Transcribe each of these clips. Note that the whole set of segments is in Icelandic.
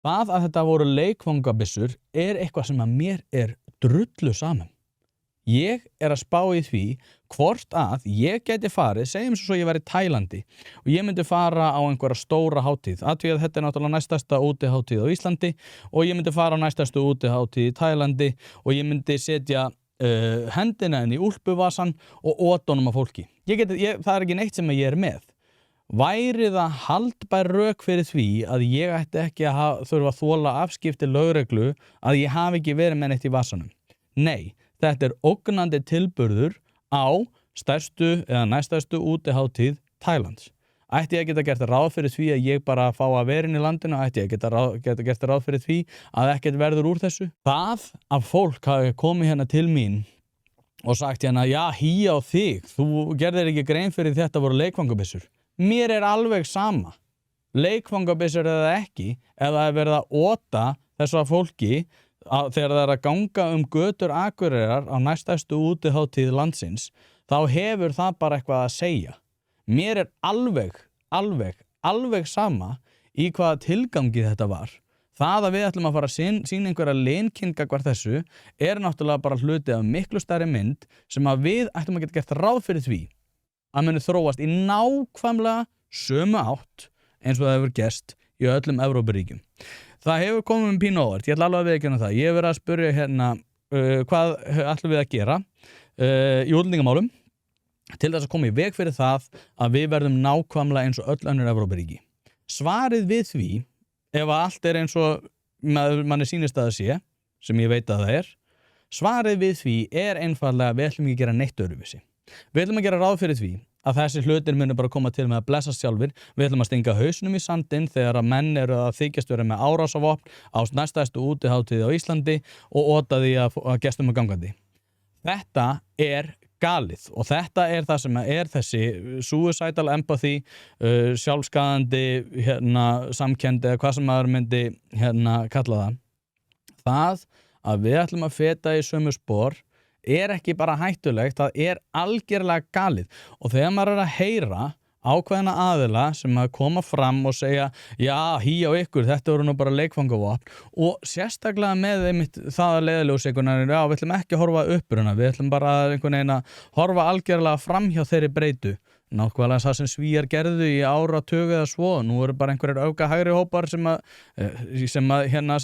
Það að þetta voru leikfangabyssur eitthvað sem að mér drullu saman. Ég að spá í því hvort að ég gæti farið, segjum svo ég væri í Tælandi og ég myndi fara á einhverja stóra hátíð. Því að þetta náttúrulega næstasta útihátíð á Íslandi og ég myndi fara á næstastu útihátíð í Tælandi og ég myndi setja hendina inn í úlpuvasan og otunum af fólki. Það ekki neitt sem ég með. Væri það haldbær rök fyrir því að ég ætti ekki að þurfa að þola afskipti lögreglu að ég hafi ekki verið með neitt í vasanum? Nei, þetta ógnandi tilburður á stærstu eða næstærstu útihátíð Tælands. Ætti ég að geta gert ráð fyrir því að ég bara fá að vera inn í landinu? Ætti ég að geta gert ráð fyrir því að ekkert verður úr þessu? Það að fólk hafi komið hérna til mín og sagt hérna, já, hí á þig, þú gerðir ekki grein fyrir þetta voru leikfangabyssur. Mér alveg sama. Leikfangabyssur eða ekki, ef það verið að ota þessu fólki þegar það að ganga götur Akureyrar á næstæstu útihátíð landsins, þá hefur það bara eitthvað að segja. Mér alveg sama í hvaða tilgangi þetta var. Það að við ætlum að fara að sýna einhverja linkind gagnvart þessu náttúrulega bara hluti af miklu stærri mynd sem að við ætlum að geta gert ráð fyrir því að muni þróast í nákvæmlega sömu átt eins og það hefur gerst í öllum Evrópuríkjum. Það hefur komið pínu óvart, ég ætla alveg að viðurkenna það. Ég hef verið að spyrja hérna hvað ætlum við að gera í útlendingamálum til þess að koma í veg fyrir það að við verðum nákvæmlega eins og öll önnur Evrópuríki. Svarið við því, ef allt eins og manni sýnist að það sé, sem ég veit að það svarið við því einfaldlega að við ætlum ekki að gera neitt öðruvísi. Við ætlum að gera ráð fyrir því að þessi hlutir muni bara koma til með að blessast sjálfir. Við ætlum að stinga hausnum í sandinn þegar að menn að þykjast vera með árásarvopn á næstæstu útihátíð á Íslandi og ota því að gestum og gangandi. Þetta galið og þetta það sem þessi suicidal empathy, sjálfskaðandi samkennd eða hvað sem maður myndi kalla það. Það að við ætlum að feta í sömu spor ekki bara hættulegt, það algjörlega galið. Og þegar maður að heyra ákveðna aðila sem að koma fram og segja, já, hí á ykkur, þetta voru nú bara leikfangavopn, og sérstaklega með það að leiðarljósikunar, já, við ætlum ekki að horfa uppruna, við ætlum bara einhvern veginn að horfa algjörlega fram hjá þeirri breytu. Nákvæmlega það sem Svíar gerðu í áratugi eða svo. Nú eru bara einhverjir auka hægri hópar sem að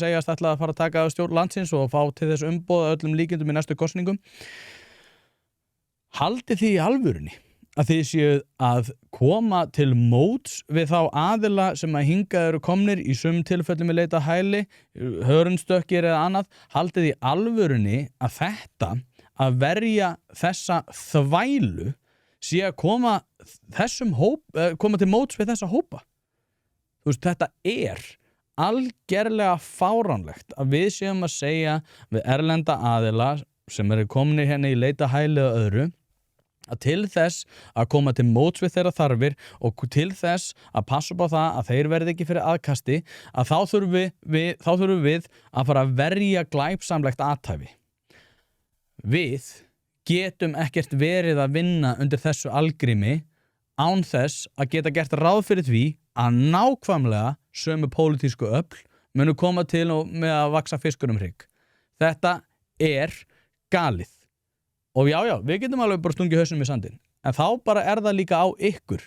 segjast ætla að fara að taka stjórn landsins og fá til þess umboð öllum líkindum í næstu kosningum. Haldið því í alvörunni að þið séu að koma til móts við þá aðila sem að hingað eru komnir í sumum tilfellum í leita hæli, hörundstökkir eða annað? Haldið í alvörunni að þetta að verja þessa þvælu sé að koma til móts við þessa hópa? Þú veist, þetta algerlega fáránlegt að við séum að segja við erlenda aðila sem eru komnir hérna í leita hæli og öðru að til þess að koma til móts við þeirra þarfir og til þess að passa upp á það að þeir verði ekki fyrir aðkasti, að þá þurfum við að fara að verja glæpsamlegt athæfi. Við getum ekkert verið að vinna undir þessu algrimi án þess að geta gert ráð fyrir því að nákvæmlega sömu pólitísku öfl munu koma til með að vaxa fiskur hrygg. Þetta galið. Og já, við getum alveg bara stungið hausnum í sandinn. En þá bara það líka á ykkur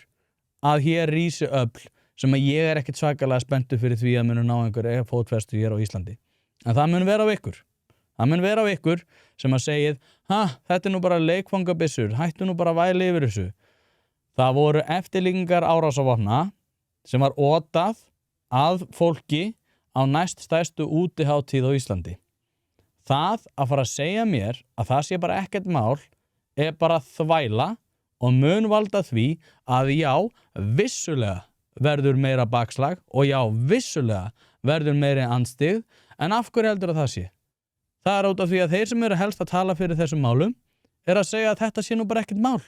að hér rísi öfl sem að ég ekkert svakalega spenntur fyrir því að munu ná einhver fótfestu hér á Íslandi. En það mun vera á ykkur. Það mun vera á ykkur sem að segið, þetta nú bara leikfangabyssur, hættu nú bara að væla yfir þessu. Það voru eftirlíkingar árásarvopna sem var otað að fólki á næststærstu útihátíð á Íslandi. Það að fara að segja mér að það sé bara ekkert mál bara þvæla og mun valda því að já, vissulega verður meira bakslag og já, vissulega verður meiri andstyggð, en af hverju heldur að það sé? Það út af því að þeir sem eru helst að tala fyrir þessum málum að segja að þetta sé nú bara ekkert mál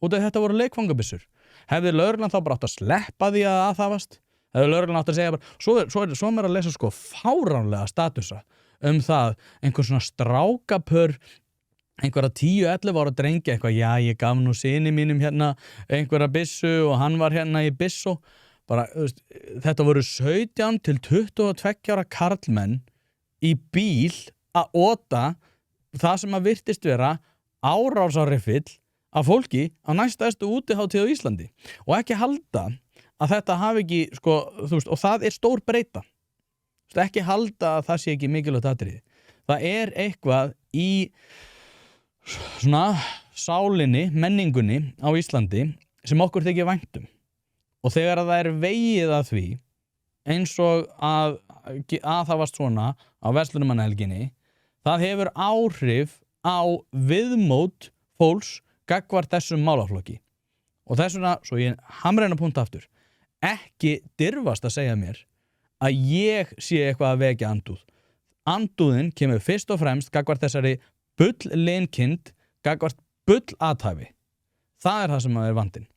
út af þetta voru leikfangabyssur. Hefði lögreglan þá bara átt að sleppa því að það varst? Hefði lögreglan átt að segja bara, svo mér að lesa fáránlega statusa það, einhver svona strákapör, einhverja 10-11 ára drengi, já, ég gaf nú syni mínum hérna einhverja byssu og hann var hérna í byssu. bara, þetta voru 17 til 22 ára karlmenn í bíl að ota það sem að virtist vera árásarrifill af fólki á næstæðstu útihátíð á Íslandi og ekki halda að þetta hafi ekki, sko, og það stór breyta. Ekki halda að það sé ekki mikilvægt atriði. Það eitthvað í svona sálinni, menningunni á Íslandi sem okkur þykir vænt og þegar að það vegið að því eins og að það var svona á verslunarmannahelginni, það hefur áhrif á viðmót fólks gagnvart þessum málaflokki og þess vegna, svo ég hamra hennar punkt aftur, ekki dirfast að segja mér að ég sé eitthvað að vekja andúðin kemur fyrst og fremst gagnvart þessari bull linkind gagnvart bull athæfi. Það það sem vandinn.